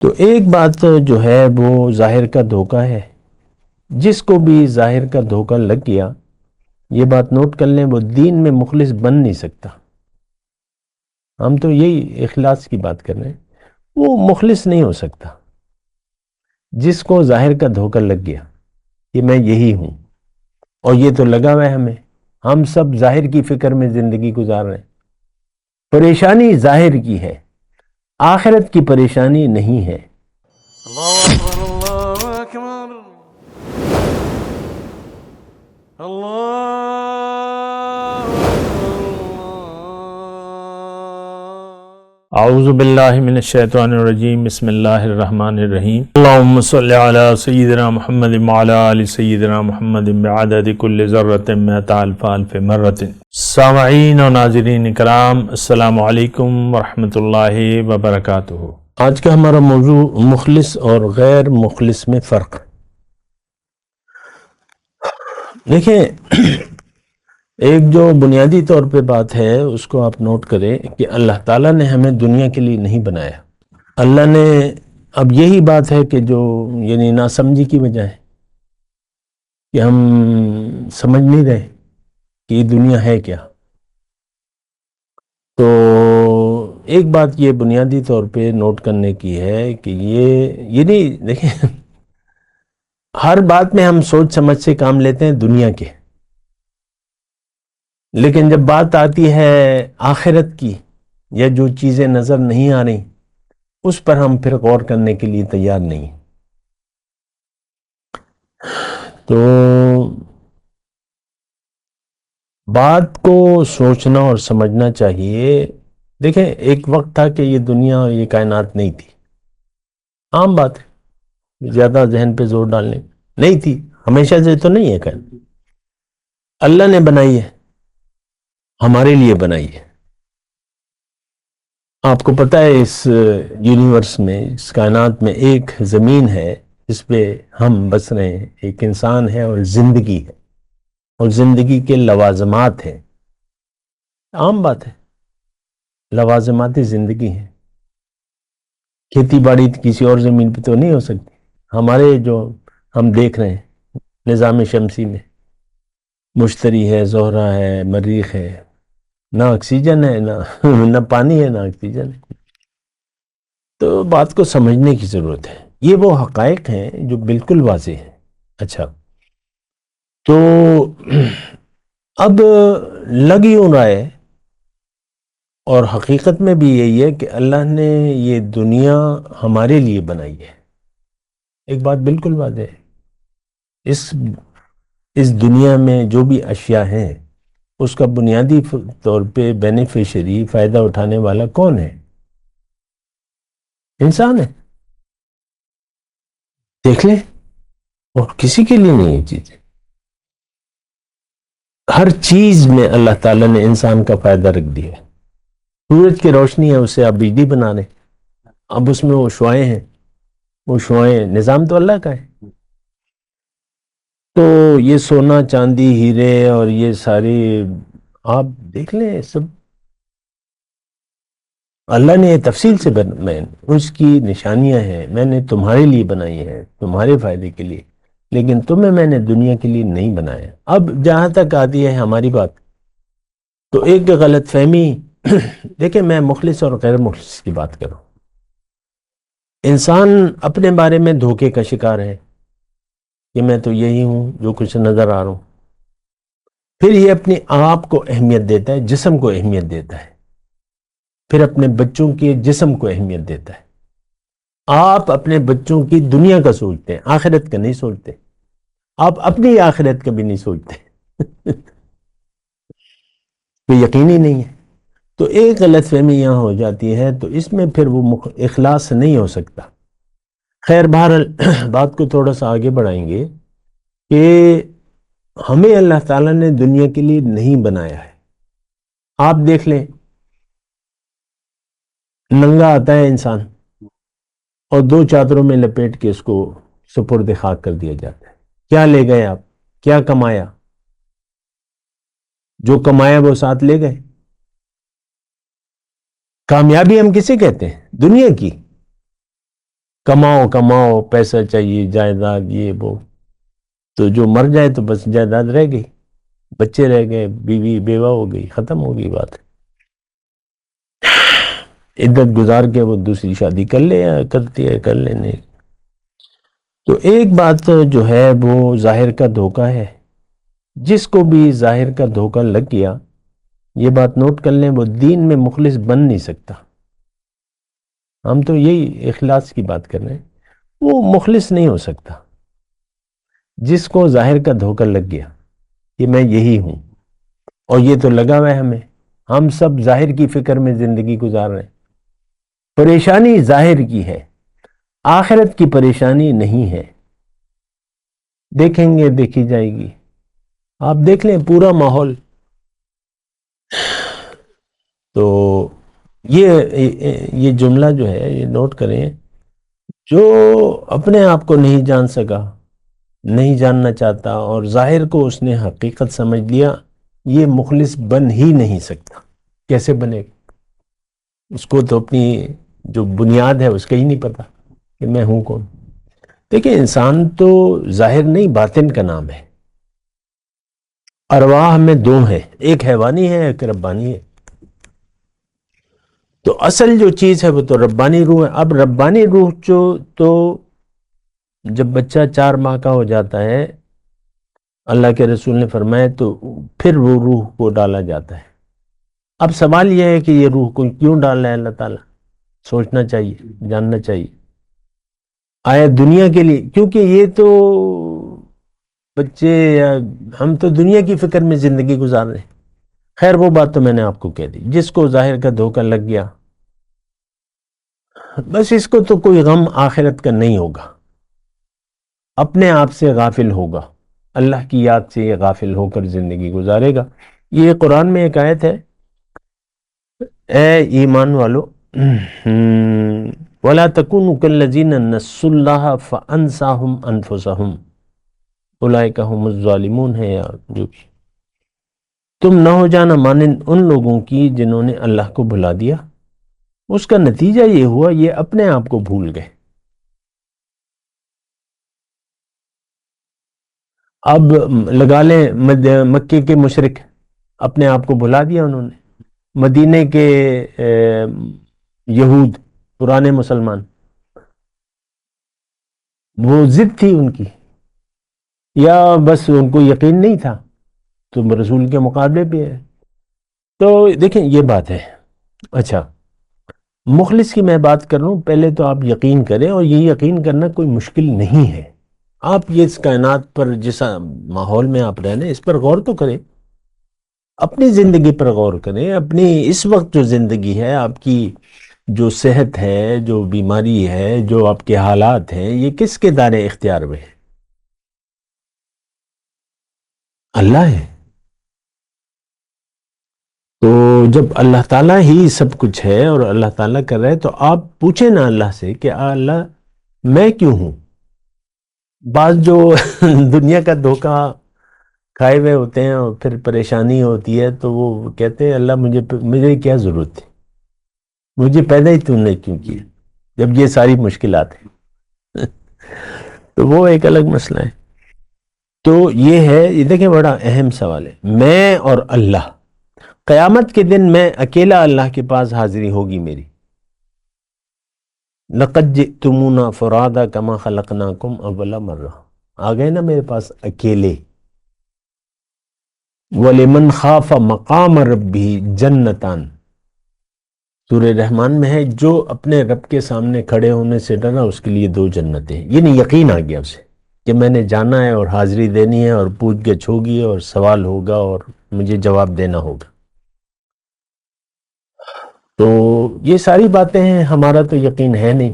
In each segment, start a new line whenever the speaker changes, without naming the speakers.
تو ایک بات جو ہے وہ ظاہر کا دھوکہ ہے. جس کو بھی ظاہر کا دھوکہ لگ گیا، یہ بات نوٹ کر لیں، وہ دین میں مخلص بن نہیں سکتا. ہم تو یہی اخلاص کی بات کر رہے ہیں. وہ مخلص نہیں ہو سکتا. جس کو ظاہر کا دھوکہ لگ گیا کہ میں یہی ہوں، اور یہ تو لگا ہوا ہے ہم سب ظاہر کی فکر میں زندگی گزار رہے ہیں. پریشانی ظاہر کی ہے، آخرت کی پریشانی نہیں ہے.
اللہ اکبر اللہ اکبر اللہ
اعوذ باللہ من الشیطان الرجیم. بسم اللہ الرحمن الرحیم. اللہم صلی علی سیدنا محمد وعلی آل سیدنا محمد بعدد کل ذرۃ مئۃ الف الف مرۃ. سامعین و ناظرین کرام، السلام علیکم ورحمۃ اللہ وبرکاتہ. آج کا ہمارا موضوع مخلص اور غیر مخلص میں فرق. دیکھیں، ایک جو بنیادی طور پہ بات ہے اس کو آپ نوٹ کریں کہ اللہ تعالیٰ نے ہمیں دنیا کے لیے نہیں بنایا. اللہ نے، اب یہی بات ہے کہ جو یعنی ناسمجھی کی وجہ ہے کہ ہم سمجھ نہیں رہے کہ یہ دنیا ہے کیا. تو ایک بات یہ بنیادی طور پہ نوٹ کرنے کی ہے کہ یہ نہیں، دیکھیں ہر بات میں ہم سوچ سمجھ سے کام لیتے ہیں دنیا کے، لیکن جب بات آتی ہے آخرت کی یا جو چیزیں نظر نہیں آ رہی اس پر ہم پھر غور کرنے کے لیے تیار نہیں. تو بات کو سوچنا اور سمجھنا چاہیے. دیکھیں، ایک وقت تھا کہ یہ دنیا اور یہ کائنات نہیں تھی. عام بات ہے، زیادہ ذہن پہ زور ڈالنے نہیں تھی. ہمیشہ سے تو نہیں ہے. اللہ نے بنائی ہے، ہمارے لیے بنائی ہے. آپ کو پتہ ہے اس یونیورس میں، اس کائنات میں ایک زمین ہے جس پہ ہم بس رہے ہیں، ایک انسان ہے اور زندگی ہے، اور زندگی کے لوازمات ہیں. عام بات ہے، لوازمات زندگی ہیں. کھیتی باڑی کسی اور زمین پہ تو نہیں ہو سکتی. ہمارے جو ہم دیکھ رہے ہیں نظام شمسی میں مشتری ہے، زہرہ ہے، مریخ ہے، نہ آکسیجن ہے، نہ پانی ہے، نہ آکسیجن ہے. تو بات کو سمجھنے کی ضرورت ہے. یہ وہ حقائق ہیں جو بالکل واضح ہیں. اچھا، تو اب لگ یوں رہا ہے، اور حقیقت میں بھی یہی ہے کہ اللہ نے یہ دنیا ہمارے لیے بنائی ہے. ایک بات بالکل واضح ہے، اس دنیا میں جو بھی اشیاء ہیں اس کا بنیادی طور پہ بینیفیشری، فائدہ اٹھانے والا کون ہے؟ انسان ہے. دیکھ لیں، اور کسی کے لیے نہیں یہ چیز. ہر چیز میں اللہ تعالیٰ نے انسان کا فائدہ رکھ دیا ہے. سورج کی روشنی ہے، اس سے آپ بجلی بنا لیں. اب اس میں وہ شعاعیں ہیں، وہ شعاعیں نظام تو اللہ کا ہے. تو یہ سونا چاندی ہیرے اور یہ ساری آپ دیکھ لیں، سب اللہ نے تفصیل سے میں اس کی نشانیاں ہیں. میں نے تمہارے لیے بنائی ہے، تمہارے فائدے کے لیے، لیکن تمہیں میں نے دنیا کے لیے نہیں بنایا. اب جہاں تک آتی ہے ہماری بات، تو ایک غلط فہمی دیکھیں، میں مخلص اور غیر مخلص کی بات کروں. انسان اپنے بارے میں دھوکے کا شکار ہے کہ میں تو یہی ہوں جو کچھ نظر آ رہا ہوں. پھر یہ اپنے آپ کو اہمیت دیتا ہے، جسم کو اہمیت دیتا ہے، پھر اپنے بچوں کے جسم کو اہمیت دیتا ہے. آپ اپنے بچوں کی دنیا کا سوچتے ہیں، آخرت کا نہیں سوچتے. آپ اپنی آخرت کا بھی نہیں سوچتے. تو یقینی نہیں ہے. تو ایک غلط فہمی یہاں ہو جاتی ہے، تو اس میں پھر وہ اخلاص نہیں ہو سکتا. خیر، بہرحال بات کو تھوڑا سا آگے بڑھائیں گے کہ ہمیں اللہ تعالیٰ نے دنیا کے لیے نہیں بنایا ہے. آپ دیکھ لیں، ننگا آتا ہے انسان اور دو چادروں میں لپیٹ کے اس کو سپرد خاک کر دیا جاتا ہے. کیا لے گئے آپ؟ کیا کمایا؟ جو کمایا وہ ساتھ لے گئے. کامیابی ہم کسے کہتے ہیں؟ دنیا کی. کماؤ کماؤ، پیسہ چاہیے، جائیداد، یہ وہ، تو جو مر جائے تو بس جائیداد رہ گئی، بچے رہ گئے، بیوی بیوہ ہو گئی، ختم ہو گئی بات۔ عدت گزار کے وہ دوسری شادی کر لے یا کرتی ہے، کر لینے۔ تو ایک بات جو ہے وہ ظاہر کا دھوکہ ہے، جس کو بھی ظاہر کا دھوکہ لگ گیا، یہ بات نوٹ کر لیں، وہ دین میں مخلص بن نہیں سکتا۔ ہم تو یہی اخلاص کی بات کر رہے ہیں، وہ مخلص نہیں ہو سکتا جس کو ظاہر کا دھوکہ لگ گیا کہ میں یہی ہوں، اور یہ تو لگا ہوا ہے ہمیں، ہم سب ظاہر کی فکر میں زندگی گزار رہے ہیں۔ پریشانی ظاہر کی ہے، آخرت کی پریشانی نہیں ہے۔ دیکھیں گے، دیکھی جائے گی، آپ دیکھ لیں پورا ماحول۔ تو یہ جملہ جو ہے یہ نوٹ کریں، جو اپنے آپ کو نہیں جان سکا، نہیں جاننا چاہتا، اور ظاہر کو اس نے حقیقت سمجھ لیا، یہ مخلص بن ہی نہیں سکتا۔ کیسے بنے گا؟ اس کو تو اپنی جو بنیاد ہے اس کا ہی نہیں پتا کہ میں ہوں کون۔ دیکھیں، انسان تو ظاہر نہیں، باطن کا نام ہے۔ ارواح میں دو ہیں، ایک حیوانی ہے، ایک ربانی ہے۔ تو اصل جو چیز ہے وہ تو ربانی روح ہے۔ اب ربانی روح تو جب بچہ 4 ماہ کا ہو جاتا ہے، اللہ کے رسول نے فرمایا، تو پھر وہ روح کو ڈالا جاتا ہے۔ اب سوال یہ ہے کہ یہ روح کو کیوں ڈال رہا ہے اللہ تعالیٰ؟ سوچنا چاہیے، جاننا چاہیے۔ آیا دنیا کے لیے؟ کیونکہ یہ تو بچے، ہم تو دنیا کی فکر میں زندگی گزار رہے ہیں۔ خیر، وہ بات تو میں نے آپ کو کہہ دی، جس کو ظاہر کا دھوکہ لگ گیا، بس اس کو تو کوئی غم آخرت کا نہیں ہوگا، اپنے آپ سے غافل ہوگا، اللہ کی یاد سے یہ غافل ہو کر زندگی گزارے گا۔ یہ قرآن میں ایک آیت ہے، اے ایمان والو، وَلَا تَكُونُوا كَالَّذِينَ نَسُوا اللَّهَ فَأَنسَاهُمْ أَنفُسَهُمْ اولئک هم الظالمون ہے، یا جو بھی، تم نہ ہو جانا مانند ان لوگوں کی جنہوں نے اللہ کو بھلا دیا، اس کا نتیجہ یہ ہوا یہ اپنے آپ کو بھول گئے۔ اب لگا لیں مکے کے مشرک، اپنے آپ کو بھلا دیا انہوں نے، مدینے کے یہود، پرانے مسلمان، وہ ضد تھی ان کی، یا بس ان کو یقین نہیں تھا، تم رسول کے مقابلے پہ ہے۔ تو دیکھیں یہ بات ہے۔ اچھا، مخلص کی میں بات کر رہا ہوں، پہلے تو آپ یقین کریں، اور یہ یقین کرنا کوئی مشکل نہیں ہے۔ آپ یہ اس کائنات پر جس ماحول میں آپ رہنے، اس پر غور تو کریں، اپنی زندگی پر غور کریں، اپنی اس وقت جو زندگی ہے، آپ کی جو صحت ہے، جو بیماری ہے، جو آپ کے حالات ہیں، یہ کس کے دائرے اختیار میں ہے؟ اللہ ہے۔ تو جب اللہ تعالیٰ ہی سب کچھ ہے اور اللہ تعالیٰ کر رہے، تو آپ پوچھیں نا اللہ سے کہ اللہ میں کیوں ہوں؟ بعض جو دنیا کا دھوکہ کھائے ہوئے ہوتے ہیں اور پھر پریشانی ہوتی ہے، تو وہ کہتے ہیں اللہ مجھے کیا ضرورت تھی، مجھے پیدا ہی تو نے کیوں کیا جب یہ ساری مشکلات ہیں؟ تو وہ ایک الگ مسئلہ ہے۔ تو یہ ہے، یہ دیکھیں بڑا اہم سوال ہے، میں اور اللہ۔ قیامت کے دن میں اکیلا اللہ کے پاس حاضری ہوگی میری۔ لَقَدْ جِئْتُمُونَا فُرَادَىٰ كَمَا خَلَقْنَاكُمْ أَوَّلَ مَرَّةٍ، آ گئے نا میرے پاس اکیلے۔ وَلِمَنْ خَافَ مَقَامَ رَبِّهِ جَنَّتَانِ، سورہ رحمان میں ہے، جو اپنے رب کے سامنے کھڑے ہونے سے ڈرا، اس کے لیے 2 جنتیں ہیں۔ یعنی یقین آ گیا اسے کہ میں نے جانا ہے اور حاضری دینی ہے، اور پوچھ گچھ ہوگی، اور سوال ہوگا، اور مجھے جواب دینا ہوگا۔ تو یہ ساری باتیں ہیں، ہمارا تو یقین ہے نہیں۔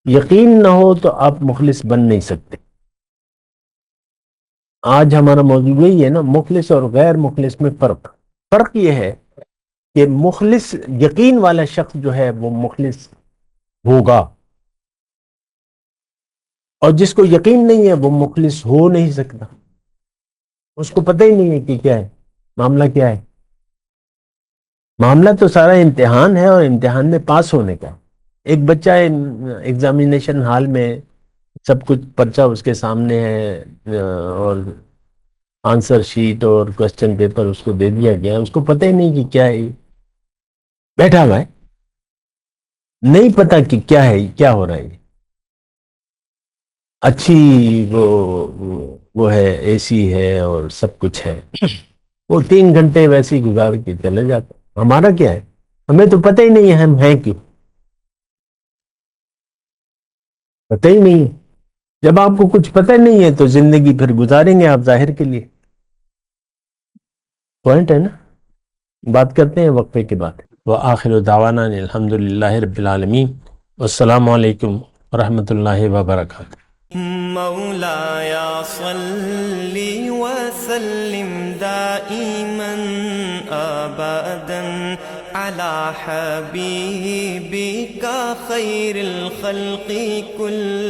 یقین نہ ہو تو آپ مخلص بن نہیں سکتے۔ آج ہمارا موضوع یہی ہے نا، مخلص اور غیر مخلص میں فرق یہ ہے کہ مخلص، یقین والا شخص جو ہے وہ مخلص ہوگا، اور جس کو یقین نہیں ہے وہ مخلص ہو نہیں سکتا۔ اس کو پتہ ہی نہیں ہے کہ کیا ہے معاملہ، کیا ہے معاملہ۔ تو سارا امتحان ہے، اور امتحان میں پاس ہونے کا ہے۔ ایک بچہ ایگزامینیشن ہال میں سب کچھ پرچہ اس کے سامنے ہے اور آنسر شیٹ اور کوسچن پیپر اس کو دے دیا گیا، اس کو پتہ ہی نہیں کہ کیا ہے، بیٹھا ہوا ہے، نہیں پتا کہ کیا ہے، کیا ہو رہا ہے۔ اچھی وہ ہے، اے سی ہے اور سب کچھ ہے، وہ 3 گھنٹے ویسے ہی گزار کے چلے جاتا۔ ہمارا کیا ہے، ہمیں تو پتہ ہی نہیں ہے ہم ہیں کیوں، پتہ ہی نہیں ہے۔ جب آپ کو کچھ پتہ نہیں ہے تو زندگی پھر گزاریں گے آپ ظاہر کے لیے، پوائنٹ ہے نا۔ بات کرتے ہیں وقفے کے بعد۔ وآخر دعوانا الحمدللہ رب العالمین، والسلام علیکم ورحمۃ اللہ وبرکاتہ۔
مولاي صل وسلم دائما ابدا على حبيبك خير الخلق كل